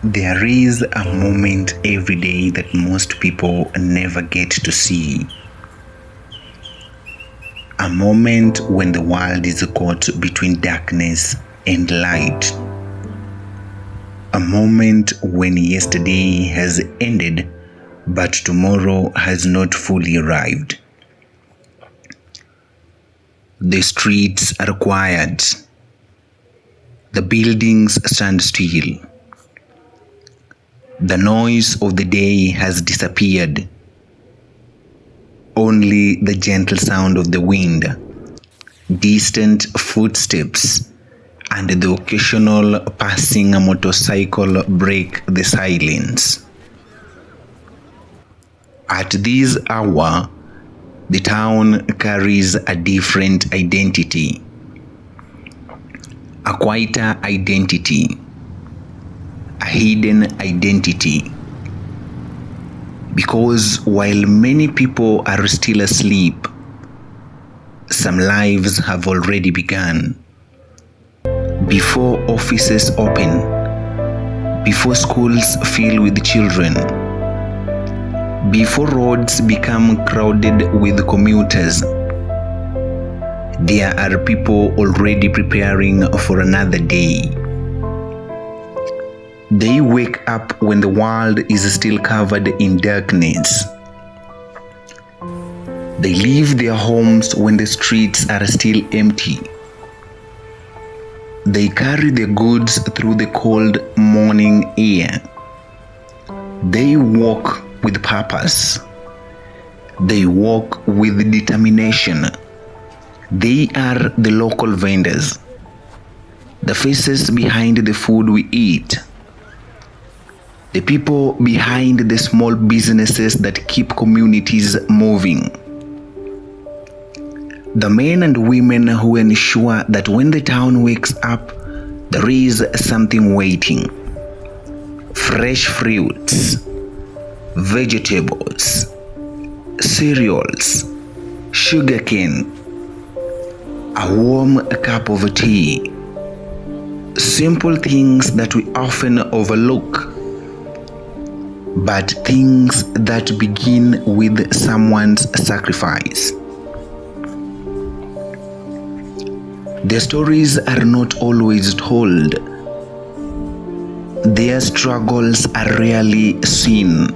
There is a moment every day that most people never get to see. A moment when the world is caught between darkness and light. A moment when yesterday has ended, but tomorrow has not fully arrived. The streets are quiet. The buildings stand still. The noise of the day has disappeared. Only the gentle sound of the wind, distant footsteps, and the occasional passing motorcycle break the silence. At this hour, the town carries a different identity, a quieter identity, a hidden identity. Because while many people are still asleep, some lives have already begun. Before offices open, before schools fill with children, before roads become crowded with commuters, there are people already preparing for another day. They wake up when the world is still covered in darkness. They leave their homes when the streets are still empty. They carry their goods through the cold morning air. They walk with purpose. They walk with determination. They are the local vendors, the faces behind the food we eat, the people behind the small businesses that keep communities moving. The men and women who ensure that when the town wakes up, there is something waiting. Fresh fruits, vegetables, cereals, sugarcane, a warm cup of tea. Simple things that we often overlook, but things that begin with someone's sacrifice. Their stories are not always told. Their struggles are rarely seen.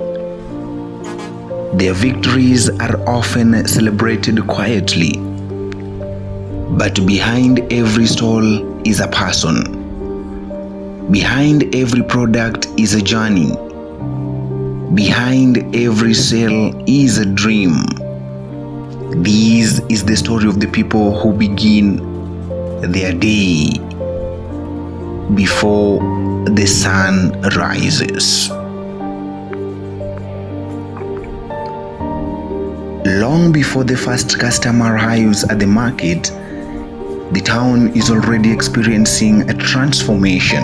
Their victories are often celebrated quietly. But behind every stall is a person. Behind every product is a journey. Behind every sale is a dream. This is the story of the people who begin their day before the sun rises. Long before the first customer arrives at the market, the town is already experiencing a transformation.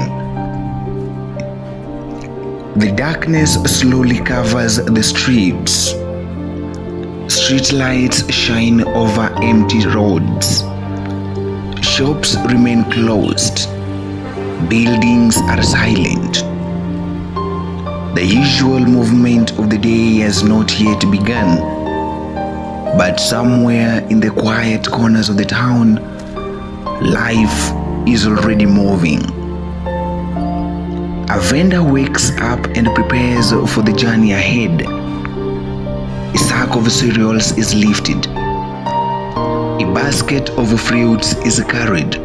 The darkness slowly covers the streets. Street lights shine over empty roads. Shops remain closed. Buildings are silent. The usual movement of the day has not yet begun. But somewhere in the quiet corners of the town, life is already moving. A vendor wakes up and prepares for the journey ahead. A sack of cereals is lifted. A basket of fruits is carried.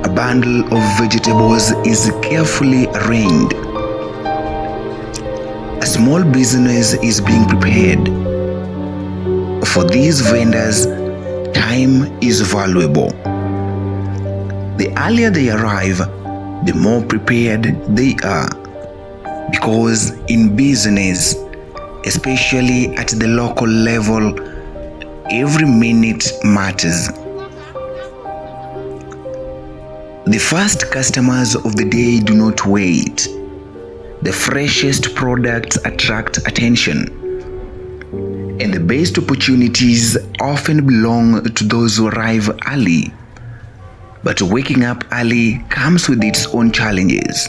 A bundle of vegetables is carefully arranged. A small business is being prepared. For these vendors, time is valuable. The earlier they arrive, the more prepared they are. Because in business, especially at the local level, every minute matters. The first customers of the day do not wait. The freshest products attract attention. And the best opportunities often belong to those who arrive early. But waking up early comes with its own challenges.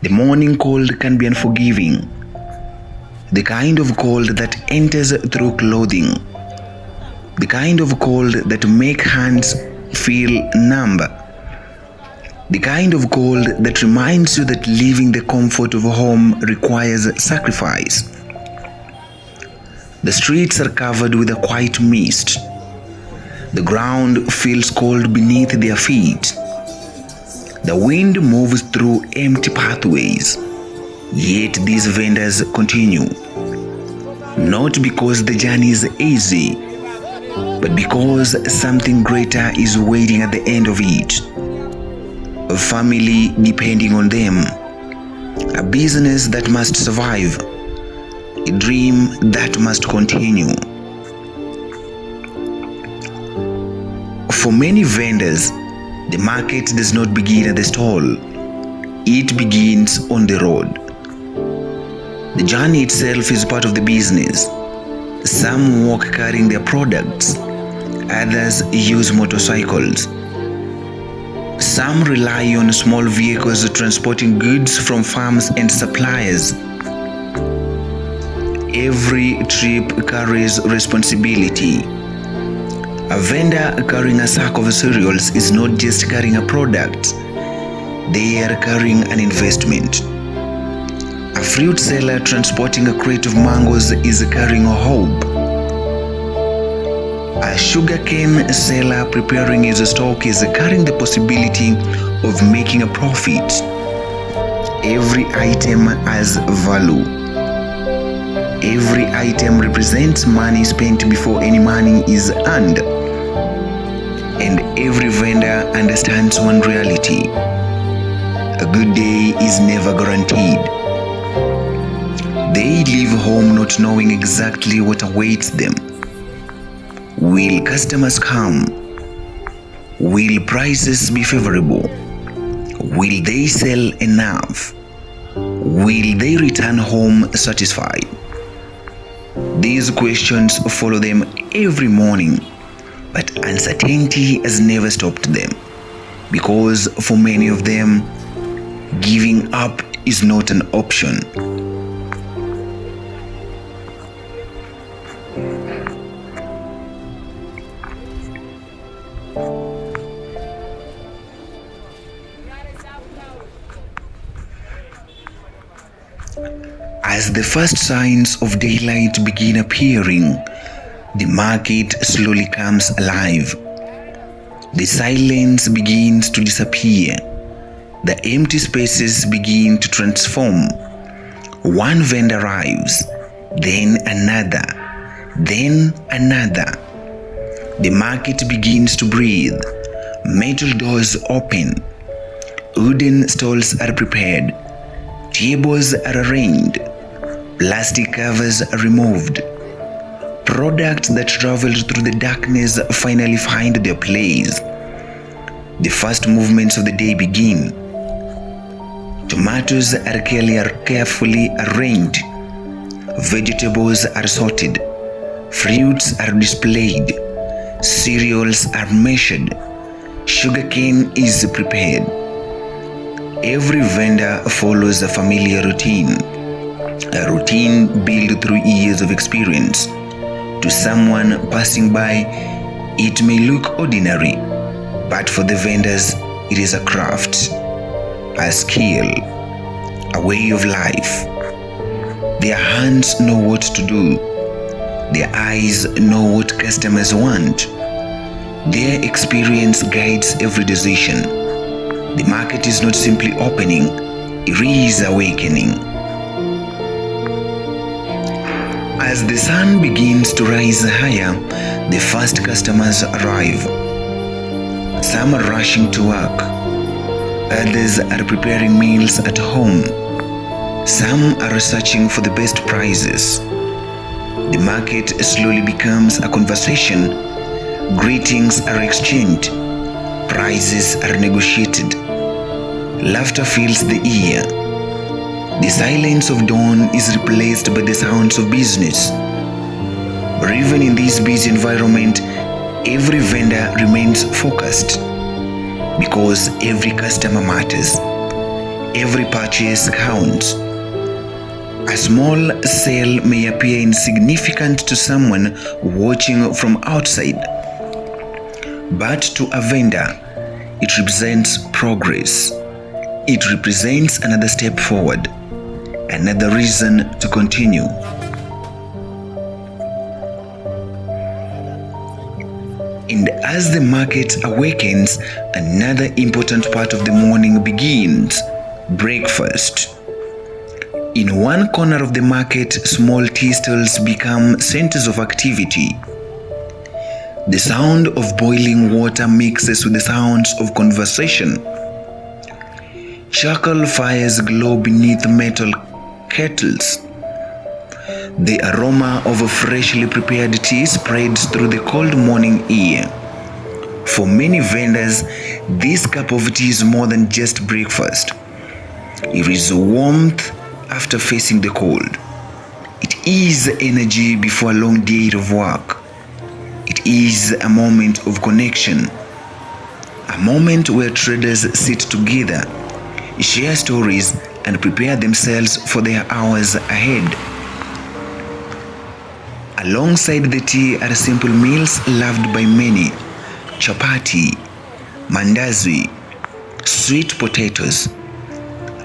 The morning cold can be unforgiving, the kind of cold that enters through clothing, the kind of cold that makes hands feel numb, the kind of cold that reminds you that leaving the comfort of home requires sacrifice. The streets are covered with a quiet mist. The ground feels cold beneath their feet. The wind moves through empty pathways. Yet these vendors continue. Not because the journey is easy, but because something greater is waiting at the end of it. A family depending on them. A business that must survive. A dream that must continue. For many vendors, the market does not begin at the stall. It begins on the road. The journey itself is part of the business. Some walk carrying their products. Others use motorcycles. Some rely on small vehicles transporting goods from farms and suppliers. Every trip carries responsibility. A vendor carrying a sack of cereals is not just carrying a product, they are carrying an investment. A fruit seller transporting a crate of mangoes is carrying a hope. A sugarcane seller preparing his stock is carrying the possibility of making a profit. Every item has value. Every item represents money spent before any money is earned. And every vendor understands one reality. A good day is never guaranteed. They leave home not knowing exactly what awaits them. Will customers come? Will prices be favorable? Will they sell enough? Will they return home satisfied? These questions follow them every morning, but uncertainty has never stopped them, because for many of them, giving up is not an option. As the first signs of daylight begin appearing, the market slowly comes alive. The silence begins to disappear. The empty spaces begin to transform. One vendor arrives, then another, then another. The market begins to breathe. Metal doors open. Wooden stalls are prepared. Tables are arranged. Plastic covers are removed. Products that traveled through the darkness finally find their place. The first movements of the day begin. Tomatoes are carefully arranged. Vegetables are sorted. Fruits are displayed. Cereals are measured. Sugarcane is prepared. Every vendor follows a familiar routine. A routine built through years of experience. To someone passing by, it may look ordinary, but for the vendors, it is a craft, a skill, a way of life. Their hands know what to do. Their eyes know what customers want. Their experience guides every decision. The market is not simply opening, it is awakening. As the sun begins to rise higher, the first customers arrive. Some are rushing to work. Others are preparing meals at home. Some are searching for the best prices. The market slowly becomes a conversation. Greetings are exchanged. Prices are negotiated. Laughter fills the ear. The silence of dawn is replaced by the sounds of business. But even in this busy environment, every vendor remains focused, because every customer matters. Every purchase counts. A small sale may appear insignificant to someone watching from outside, but to a vendor, it represents progress. It represents another step forward, another reason to continue. And as the market awakens, another important part of the morning begins: breakfast. In one corner of the market, small tea stalls become centers of activity. The sound of boiling water mixes with the sounds of conversation. Charcoal fires glow beneath metal kettles. The aroma of a freshly prepared tea spreads through the cold morning air. For many vendors, this cup of tea is more than just breakfast. It is warmth after facing the cold. It is energy before a long day of work. It is a moment of connection. A moment where traders sit together, share stories, and prepare themselves for their hours ahead. Alongside the tea are simple meals loved by many: chapati, mandazi, sweet potatoes,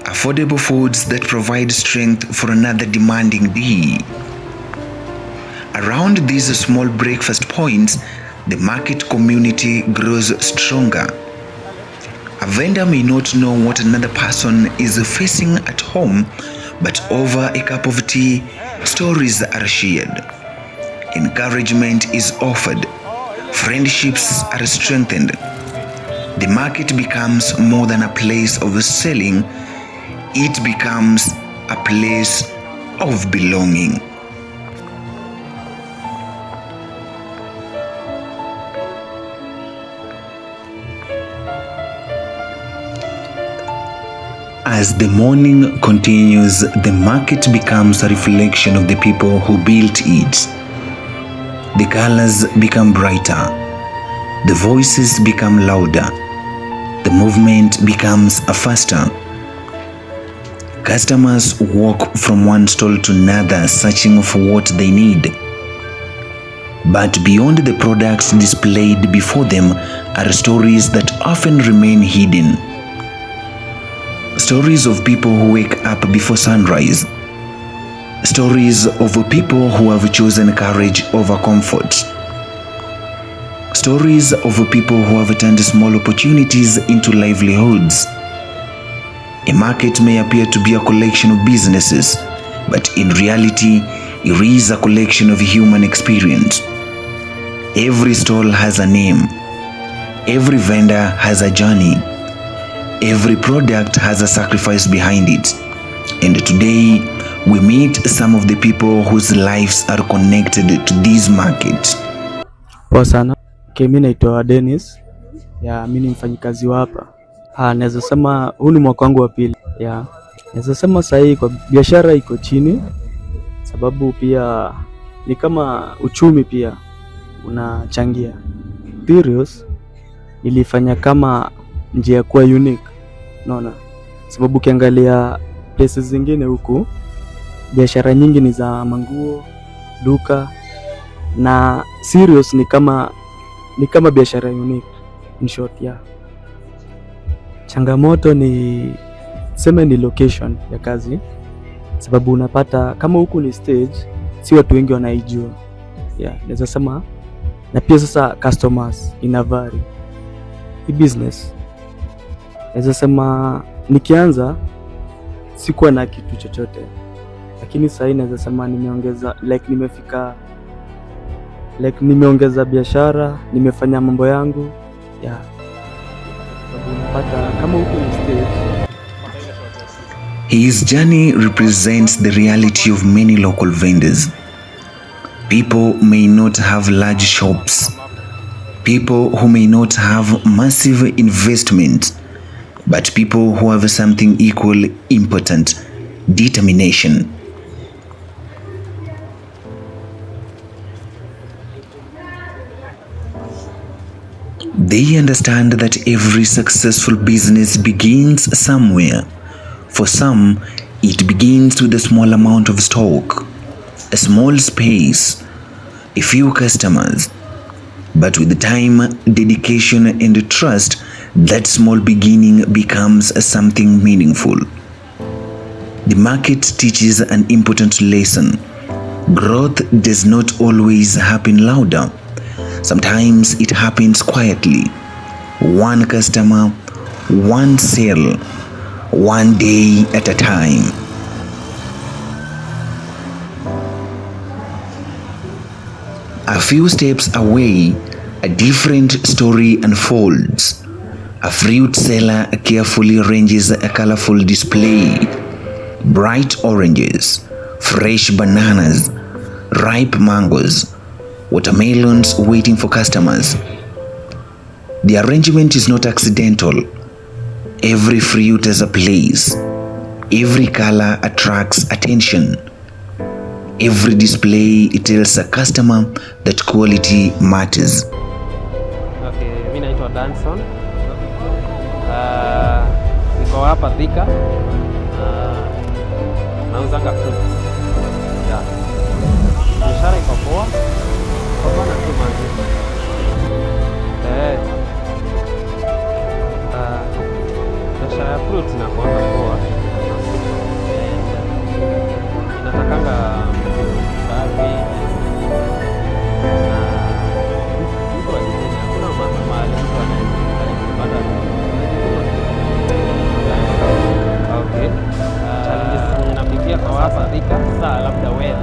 affordable foods that provide strength for another demanding day. Around these small breakfast points, the market community grows stronger. A vendor may not know what another person is facing at home, but over a cup of tea, stories are shared. Encouragement is offered. Friendships are strengthened. The market becomes more than a place of selling. It becomes a place of belonging. As the morning continues, the market becomes a reflection of the people who built it. The colors become brighter, the voices become louder, the movement becomes faster. Customers walk from one stall to another searching for what they need. But beyond the products displayed before them are stories that often remain hidden. Stories of people who wake up before sunrise. Stories of people who have chosen courage over comfort. Stories of people who have turned small opportunities into livelihoods. A market may appear to be a collection of businesses, but in reality, it is a collection of human experience. Every stall has a name. Every vendor has a journey. Every product has a sacrifice behind it. And today, we meet some of the people whose lives are connected to this market. Poa sana. Mimi naitwa Dennis. Mimi ni mfanyikazi wa hapa. Naweza sema huu ni mwaka wangu wa pili. Naweza sema sasa hii kwa biashara iko chini, sababu pia ni kama uchumi pia unachangia. Serious ilifanya kama njia ya kuwa unique. Unaona? Sababu ukiangalia places zingine huku biashara nyingi ni za manguo, duka, na Serious ni kama biashara unique in short. Changamoto ni location ya kazi, sababu unapata kama huku ni stage, si watu wengi wanaijua. Naweza sema, na pia sasa customers inavari. Hii business naweza sema nikianza sikuwa na kitu chochote, lakini sasa naweza sema nimeongeza nimeongeza biashara, nimefanya mambo yangu. Unapata kama huko ni stage. His journey represents the reality of many local vendors. People may not have large shops. People who may not have massive investments, but people who have something equally important: determination. They understand that every successful business begins somewhere, For some, it begins with a small amount of stock, a small space, a few customers. But with the time, dedication, and trust, that small beginning becomes something meaningful. The market teaches an important lesson. Growth does not always happen louder. Sometimes it happens quietly. One customer, one sale, one day at a time. A few steps away, a different story unfolds. A fruit seller carefully arranges a colorful display. Bright oranges, fresh bananas, ripe mangoes, watermelons waiting for customers. The arrangement is not accidental. Every fruit has a place. Every color attracts attention. Every display tells a customer that quality matters. Okay, mimi naitwa Danson. Niko hapa Thika. Nauzanga fruits. Yeah. Biashara iko poa. Kwa maana tu manzi. Biashara ya fruits inakuwa poa. Inatakanga safi. Kuna mahali mtu anaweza okay. Challenges napitia kwa hapa Thika sasa, labda wewe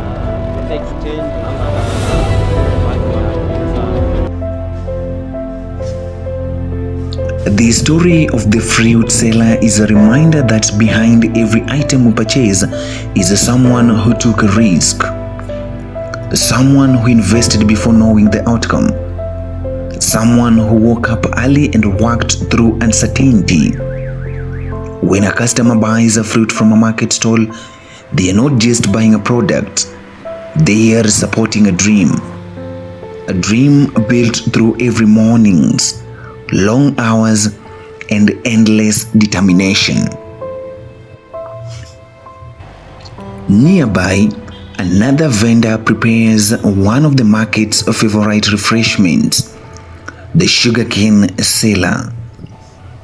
exchange The story of the fruit seller is a reminder that behind every item we purchase is someone who took a risk, someone who invested before knowing the outcome, someone who woke up early and worked through uncertainty. When a customer buys a fruit from a market stall, they are not just buying a product, they are supporting a dream built through every mornings, long hours, and endless determination. Nearby, another vendor prepares one of the market's favorite refreshments, the sugarcane seller,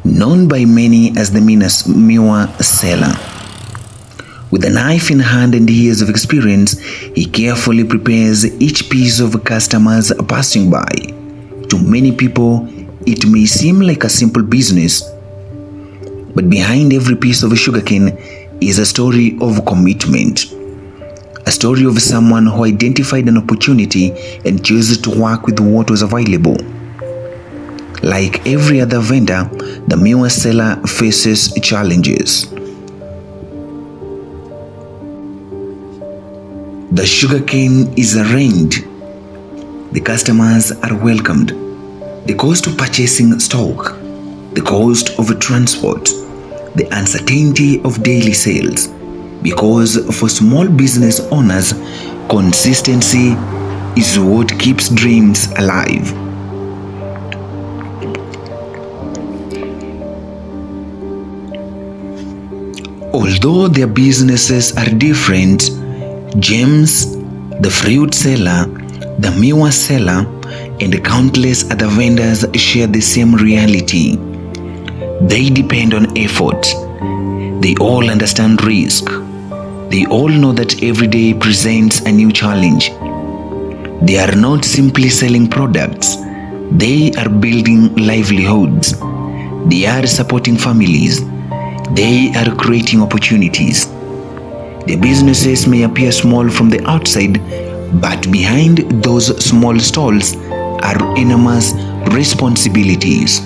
known by many as the Miwa seller. With a knife in hand and years of experience, he carefully prepares each piece of customers passing by. To many people, it may seem like a simple business, but behind every piece of sugarcane is a story of commitment. A story of someone who identified an opportunity and chose to work with what was available. Like every other vendor, the Miwa seller faces challenges. The sugarcane is arranged. The customers are welcomed. The cost of purchasing stock, the cost of transport, the uncertainty of daily sales. Because for small business owners, consistency is what keeps dreams alive. Although their businesses are different, James, the fruit seller, the Miwa seller, and countless other vendors share the same reality. They depend on effort. They all understand risk. They all know that every day presents a new challenge. They are not simply selling products. They are building livelihoods. They are supporting families. They are creating opportunities. Their businesses may appear small from the outside, but behind those small stalls are enormous responsibilities.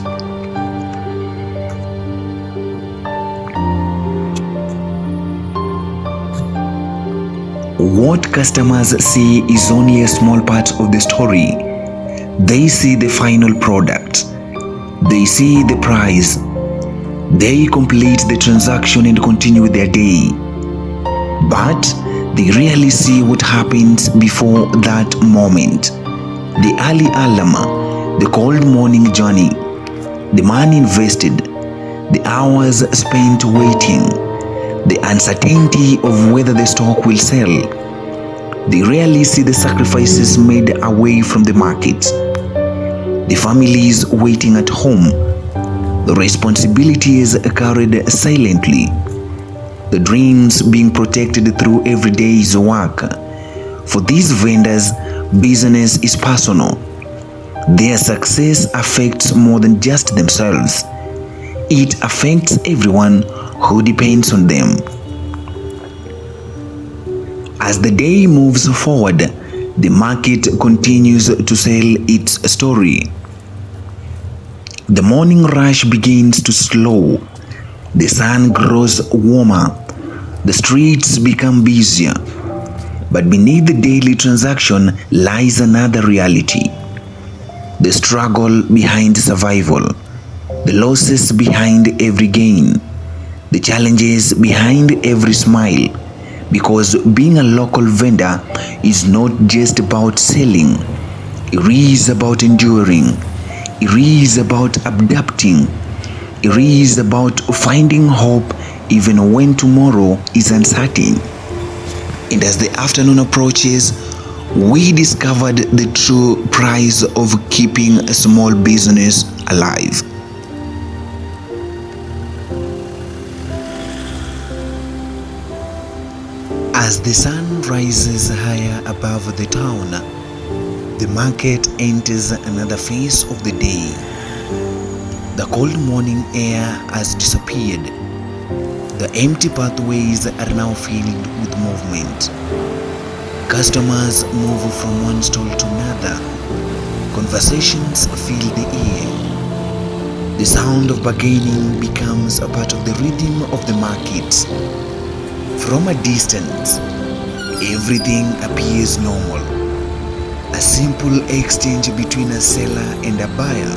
What customers see is only a small part of the story. They see the final product. They see the price. They complete the transaction and continue with their day. But they rarely see what happens before that moment. The early alarm, the cold morning journey, the money invested, the hours spent waiting, the uncertainty of whether the stock will sell. They rarely see the sacrifices made away from the market, the families waiting at home, the responsibilities carried silently, the dreams being protected through every day's work. For these vendors, business is personal. Their success affects more than just themselves. It affects everyone who depends on them. As the day moves forward, the market continues to sell its story. The morning rush begins to slow. The sun grows warmer. The streets become busier. But beneath the daily transaction lies another reality. The struggle behind survival, the losses behind every gain, the challenges behind every smile. Because being a local vendor is not just about selling, it is about enduring, it is about adapting, it is about finding hope even when tomorrow is uncertain. And as the afternoon approaches, we discovered the true price of keeping a small business alive. As the sun rises higher above the town, the market enters another phase of the day. The cold morning air has disappeared. The empty pathways are now filled with movement. Customers move from one stall to another. Conversations fill the air. The sound of bargaining becomes a part of the rhythm of the market. From a distance, everything appears normal. A simple exchange between a seller and a buyer,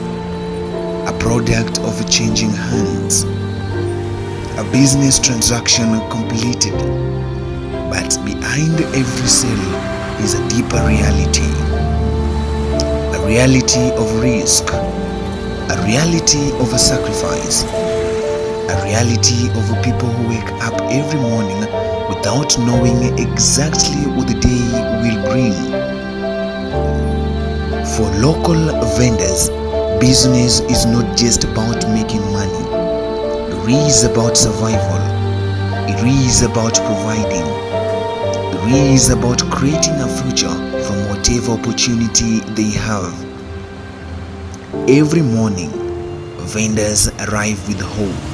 a product of changing hands, a business transaction completed. But behind every sale is a deeper reality. A reality of risk, a reality of a sacrifice, a reality of people who wake up every morning without knowing exactly what the day will bring. For local vendors, business is not just about making money. It is about survival. It is about providing. It is about creating a future from whatever opportunity they have. Every morning, vendors arrive with hope.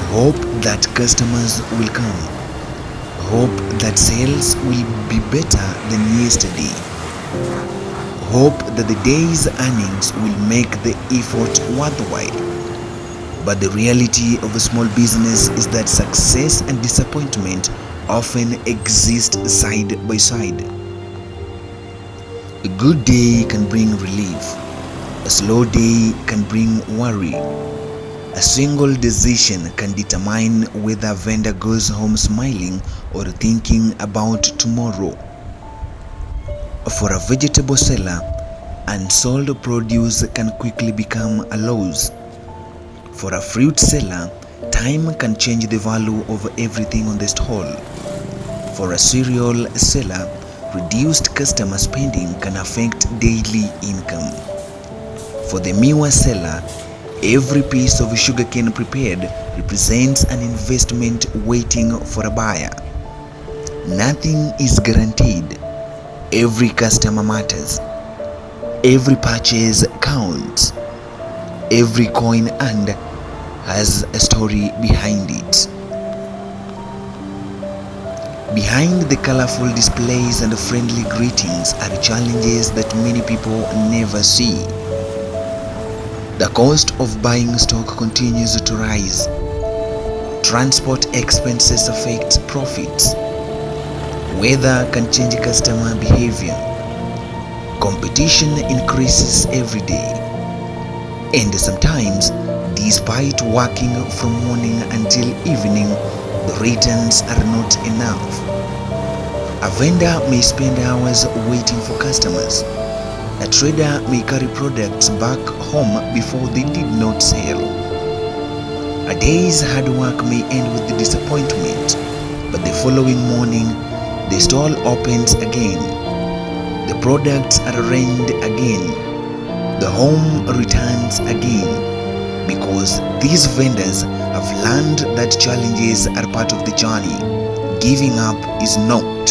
Hope that customers will come. Hope that sales will be better than yesterday. Hope that the day's earnings will make the effort worthwhile. But the reality of a small business is that success and disappointment often exist side by side. A good day can bring relief. A slow day can bring worry. A single decision can determine whether a vendor goes home smiling or thinking about tomorrow. For a vegetable seller, unsold produce can quickly become a loss. For a fruit seller, time can change the value of everything on the stall. For a cereal seller, reduced customer spending can affect daily income. For the miwa seller, every piece of sugarcane prepared represents an investment waiting for a buyer. Nothing is guaranteed. Every customer matters. Every purchase counts. Every coin earned has a story behind it. Behind the colorful displays and friendly greetings are challenges that many people never see. The cost of buying stock continues to rise. Transport expenses affect profits. Weather can change customer behavior. Competition increases every day. And sometimes, despite working from morning until evening, the returns are not enough. A vendor may spend hours waiting for customers. A trader may carry products back home before they did not sell. A day's hard work may end with the disappointment, but the following morning, the stall opens again. The products are arranged again. The home returns again, because these vendors have learned that challenges are part of the journey. Giving up is not.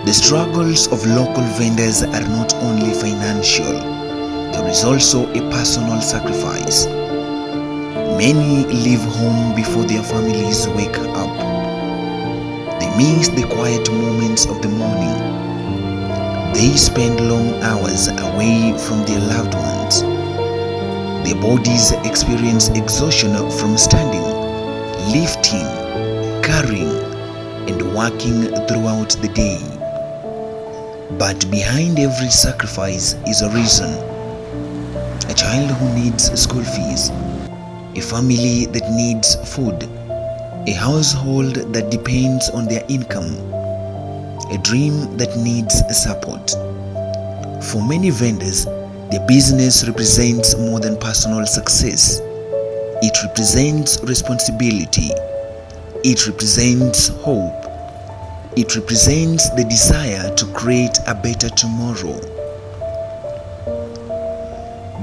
The struggles of local vendors are not only financial, there is also a personal sacrifice. Many leave home before their families wake up. They miss the quiet moments of the morning. They spend long hours away from their loved ones. Their bodies experience exhaustion from standing, lifting, carrying, and working throughout the day. But behind every sacrifice is a reason. A child who needs school fees, a family that needs food, a household that depends on their income, a dream that needs support. For many vendors, their business represents more than personal success. It represents responsibility. It represents hope. It represents the desire to create a better tomorrow.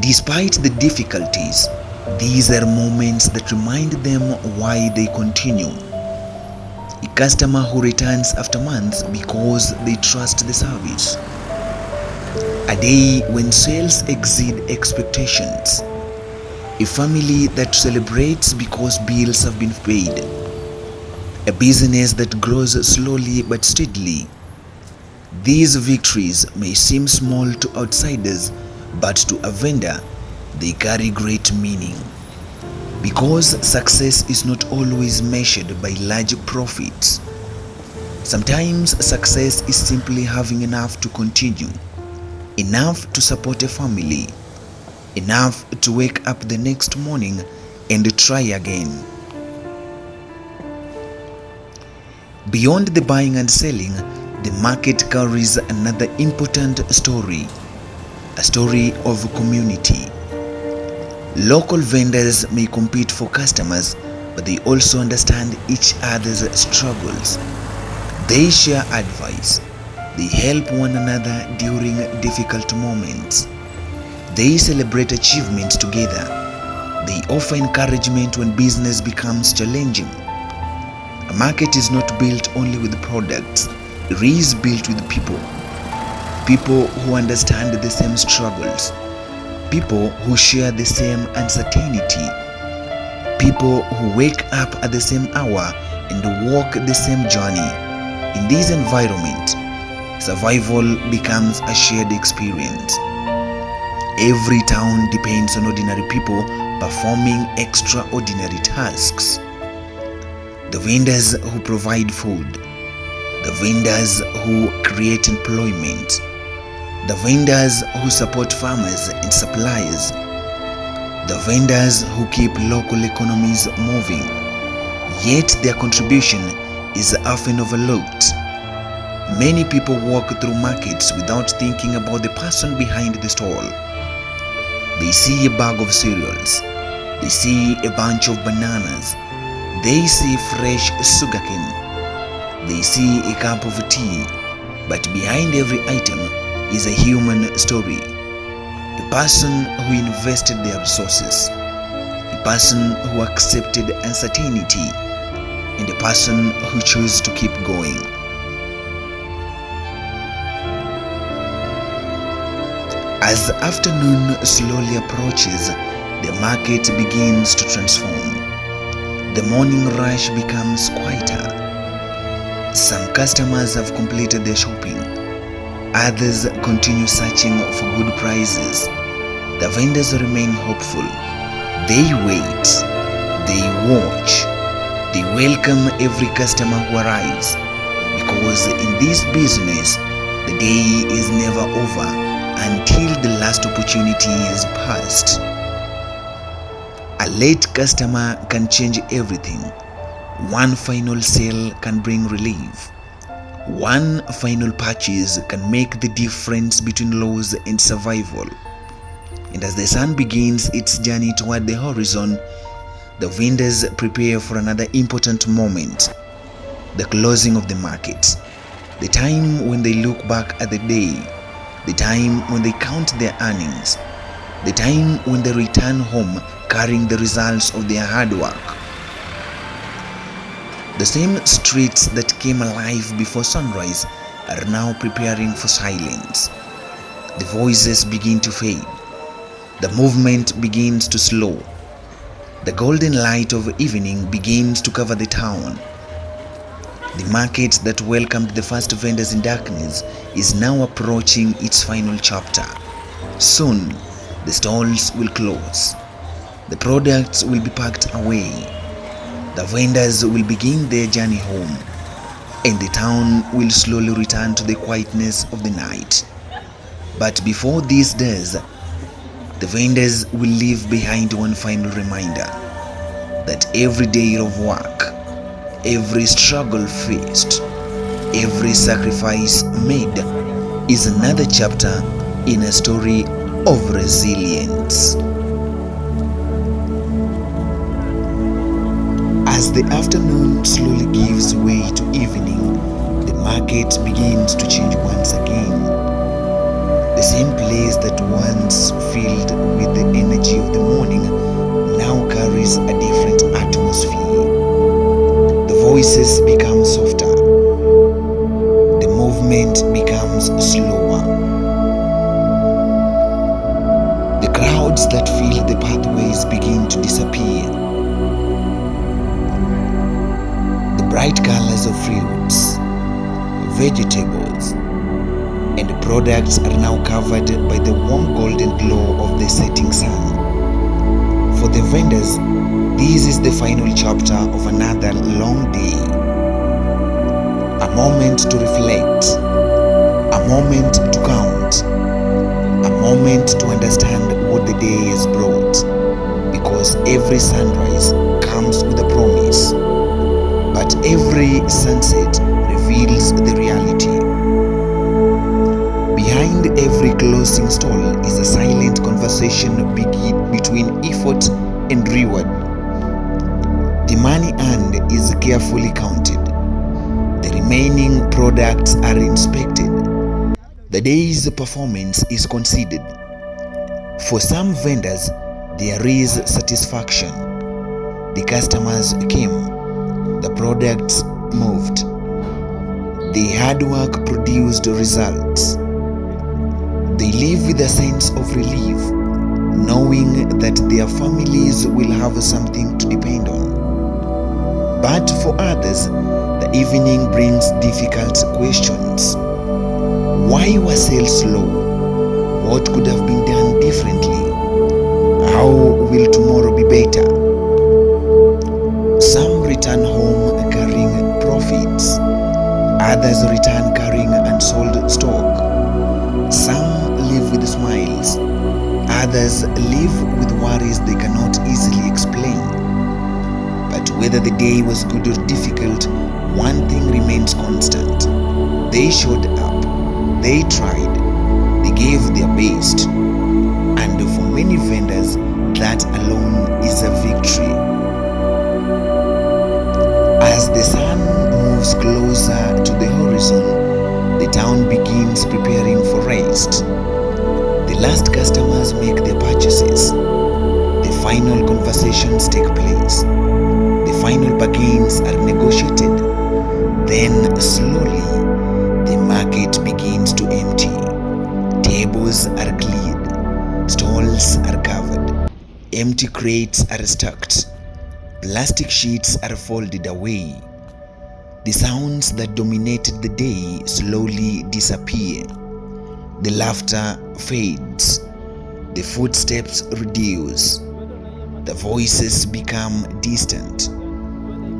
Despite the difficulties, these are moments that remind them why they continue. A customer who returns after months because they trust the service. A day when sales exceed expectations. A family that celebrates because bills have been paid. A business that grows slowly but steadily. These victories may seem small to outsiders, but to a vendor, they carry great meaning. Because success is not always measured by large profits. Sometimes success is simply having enough to continue, enough to support a family, enough to wake up the next morning and try again. Beyond the buying and selling, the market carries another important story, a story of community. Local vendors may compete for customers, but they also understand each other's struggles. They share advice. They help one another during difficult moments. They celebrate achievements together. They offer encouragement when business becomes challenging. A market is not built only with products, it is built with people. People who understand the same struggles. People who share the same uncertainty. People who wake up at the same hour and walk the same journey. In this environment, survival becomes a shared experience. Every town depends on ordinary people performing extraordinary tasks. The vendors who provide food, the vendors who create employment, the vendors who support farmers and suppliers, the vendors who keep local economies moving, yet their contribution is often overlooked. Many people walk through markets without thinking about the person behind the stall. They see a bag of cereals, they see a bunch of bananas, they see fresh sugarcane, they see a cup of tea, but behind every item is a human story. The person who invested their resources, the person who accepted uncertainty, and the person who chose to keep going. As afternoon slowly approaches, the market begins to transform. The morning rush becomes quieter. Some customers have completed their shopping. Others continue searching for good prices. The vendors remain hopeful. They wait. They watch. They welcome every customer who arrives. Because in this business, the day is never over until the last opportunity is passed. A late customer can change everything. One final sale can bring relief. One final purchase can make the difference between loss and survival. And as the sun begins its journey toward the horizon, the vendors prepare for another important moment, the closing of the market. The time when they look back at the day, the time when they count their earnings, the time when they return home carrying the results of their hard work. The same streets that came alive before sunrise are now preparing for silence. The voices begin to fade. The movement begins to slow. The golden light of evening begins to cover the town. The market that welcomed the first vendors in darkness is now approaching its final chapter. Soon, the stalls will close. The products will be packed away. The vendors will begin their journey home, and the town will slowly return to the quietness of the night. But before this does, the vendors will leave behind one final reminder that every day of work, every struggle faced, every sacrifice made is another chapter in a story of resilience. As the afternoon slowly gives way to evening, the market begins to change once again. The same place that once filled with the energy of the morning now carries a different atmosphere. The voices become softer. The movement becomes slower. The crowds that fill the pathways begin to disappear. The bright colors of fruits, vegetables, and the products are now covered by the warm golden glow of the setting sun. For the vendors, this is the final chapter of another long day. A moment to reflect, a moment to count, a moment to understand what the day has brought. Because every sunrise comes with a promise, but every sunset reveals the reality. Behind every closing stall is a silent conversation between effort and reward. The money earned is carefully counted. The remaining products are inspected. The day's performance is considered. For some vendors, there is satisfaction. The customers came. The products moved. The hard work produced results. They live with a sense of relief, knowing that their families will have something to depend on. But for others, the evening brings difficult questions. Why was sales low? What could have been done differently? How will tomorrow be better? Some return home carrying profits. Others return carrying unsold stock. Some live with smiles. Others live with worries they cannot easily explain. But whether the day was good or difficult, one thing remains constant. They showed up. They tried. They gave their best. And for many vendors, that alone is a victory. As the sun moves closer to the horizon, the town begins preparing for rest. The last customers make their purchases. The final conversations take place. The final bargains are negotiated. Then slowly, the market begins to empty. Tables are cleared. Stalls are covered. Empty crates are stacked. Plastic sheets are folded away. The sounds that dominated the day slowly disappear. The laughter fades. The footsteps reduce. The voices become distant.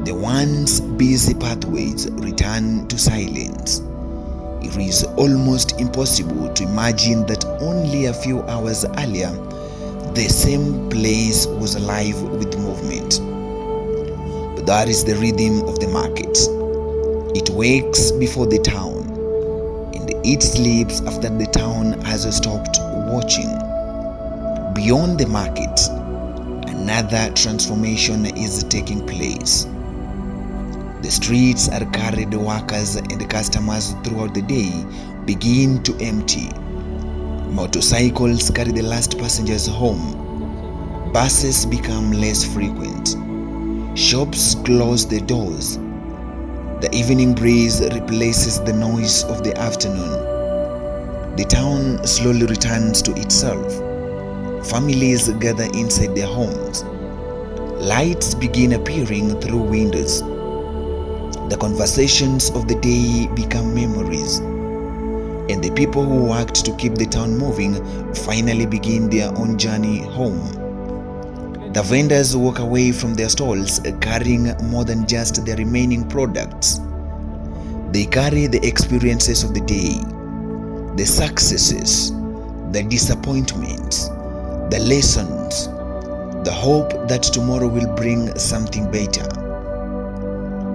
The once busy pathways return to silence. It is almost impossible to imagine that only a few hours earlier, the same place was alive with movement. But that is the rhythm of the market. It wakes before the town, and it sleeps after the town has stopped watching. Beyond the market, another transformation is taking place. The streets are carried, workers and customers throughout the day begin to empty. Motorcycles carry the last passengers home. Buses become less frequent. Shops close their doors. The evening breeze replaces the noise of the afternoon. The town slowly returns to itself. Families gather inside their homes. Lights begin appearing through windows. The conversations of the day become memories. And the people who worked to keep the town moving finally begin their own journey home. The vendors walk away from their stalls carrying more than just their remaining products. They carry the experiences of the day, the successes, the disappointments, the lessons, the hope that tomorrow will bring something better.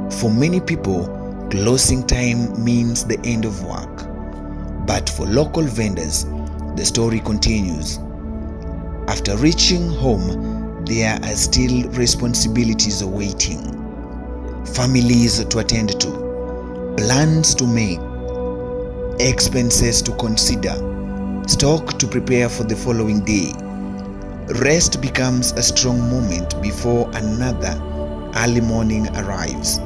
For many people, closing time means the end of work. But for local vendors, the story continues. After reaching home, there are still responsibilities awaiting. Families to attend to, plans to make, expenses to consider, stock to prepare for the following day. Rest becomes a strong moment before another early morning arrives,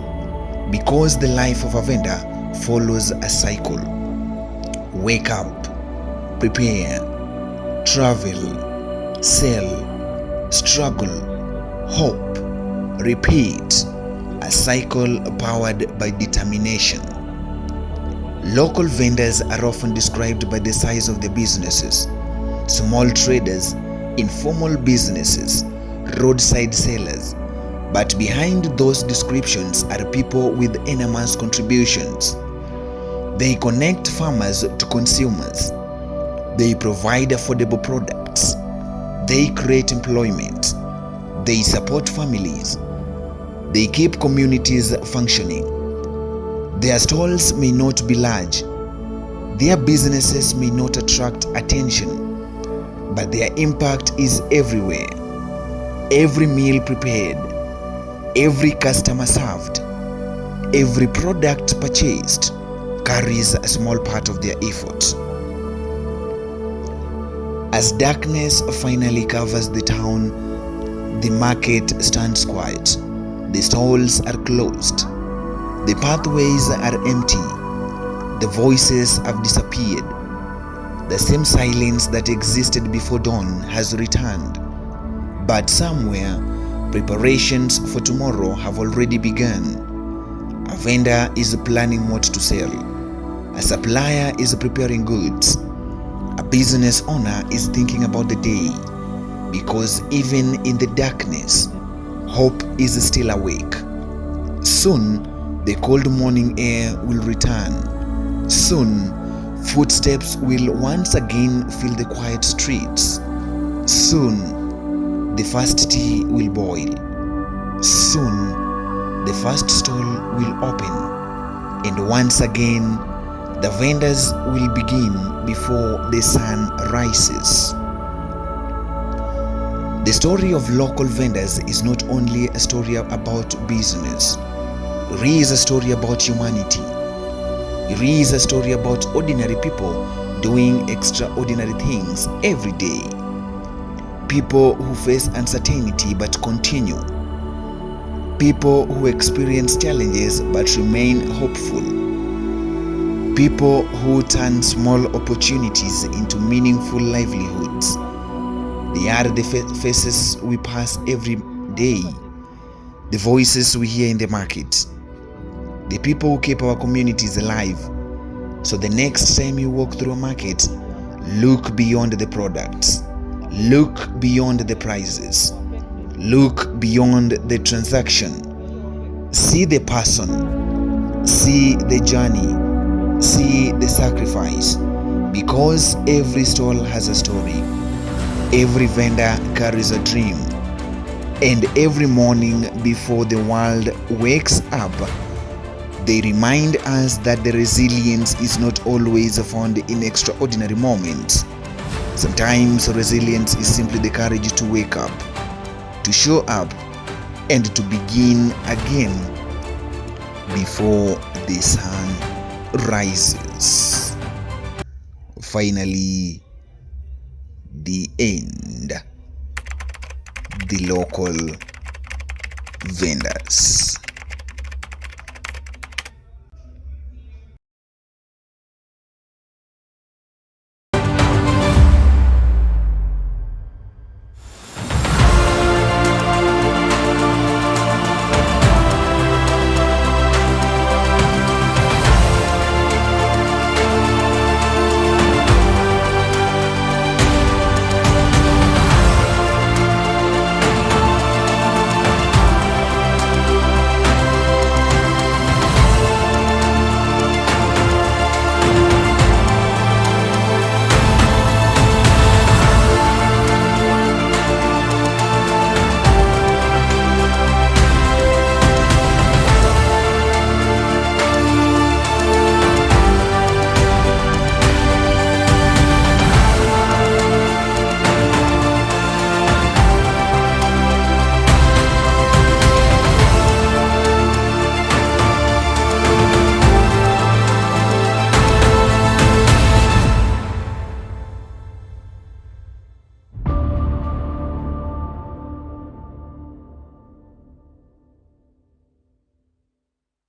because the life of a vendor follows a cycle. Wake up, prepare, travel, sell, struggle, hope, repeat, a cycle powered by determination. Local vendors are often described by the size of their businesses: small traders, informal businesses, roadside sellers. But behind those descriptions are people with enormous contributions. They connect farmers to consumers. They provide affordable products. They create employment. They support families. They keep communities functioning. Their stalls may not be large. Their businesses may not attract attention, but their impact is everywhere. Every meal prepared, every customer served, every product purchased carries a small part of their effort. As darkness finally covers the town, the market stands quiet. The stalls are closed. The pathways are empty. The voices have disappeared. The same silence that existed before dawn has returned. But somewhere, preparations for tomorrow have already begun. A vendor is planning what to sell. A supplier is preparing goods. A business owner is thinking about the day, because even in the darkness, hope is still awake. Soon, the cold morning air will return. Soon, footsteps will once again fill the quiet streets. Soon, the first tea will boil. Soon, the first stall will open. And once again, the vendors will begin before the sun rises. The story of local vendors is not only a story about business. It is a story about humanity. It is a story about ordinary people doing extraordinary things every day. People who face uncertainty but continue. People who experience challenges but remain hopeful. People who turn small opportunities into meaningful livelihoods. They are the faces we pass every day, the voices we hear in the market, the people who keep our communities alive. So the next time you walk through a market, look beyond the products, look beyond the prices, look beyond the transaction. See the person, see the journey, see the sacrifice, because every stall has a story, every vendor carries a dream, and every morning before the world wakes up, they remind us that the resilience is not always found in extraordinary moments. Sometimes resilience is simply the courage to wake up, to show up, and to begin again before the sun rises. Finally, the end. The local vendors.